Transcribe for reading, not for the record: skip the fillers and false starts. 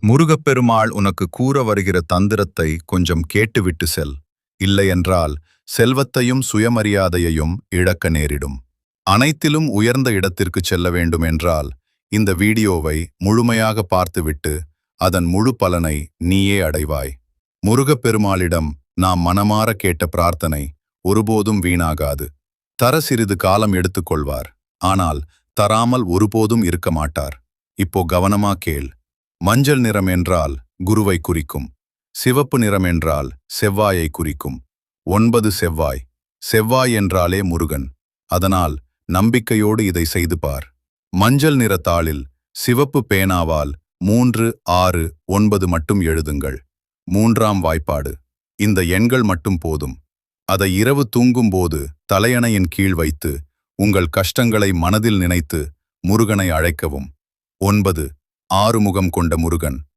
முருகப்பெருமாள் உனக்கு கூற வருகிற தந்திரத்தை கொஞ்சம் கேட்டுவிட்டு செல். இல்லையென்றால் செல்வத்தையும் சுயமரியாதையையும் இழக்க நேரிடும். அனைத்திலும் உயர்ந்த இடத்திற்குச் செல்ல வேண்டும் என்றால் இந்த வீடியோவை முழுமையாக பார்த்துவிட்டு அதன் முழு பலனை நீயே அடைவாய். முருகப்பெருமாளிடம் நாம் மனமாற கேட்ட பிரார்த்தனை ஒருபோதும் வீணாகாது. தர சிறிது காலம் எடுத்துக்கொள்வார், ஆனால் தராமல் ஒருபோதும் இருக்க மாட்டார். இப்போ கவனமா கேள். மஞ்சள் நிறம் என்றால் குருவை குறிக்கும். சிவப்பு நிறம் என்றால் செவ்வாயை குறிக்கும். 9 செவ்வாய். செவ்வாய் என்றாலே முருகன். அதனால் நம்பிக்கையோடு இதை செய்து பார். மஞ்சள் நிற தாளில் சிவப்பு பேனாவால் 3, 6, 9 மட்டும் எழுதுங்கள். 3ஆம் வாய்ப்பாடு. இந்த எண்கள் மட்டும் போதும். அதை இரவு தூங்கும்போது தலையணையின் கீழ் வைத்து உங்கள் கஷ்டங்களை மனதில் நினைத்து முருகனை அழைக்கவும். 9 ஆறுமுகம் கொண்ட முருகன்.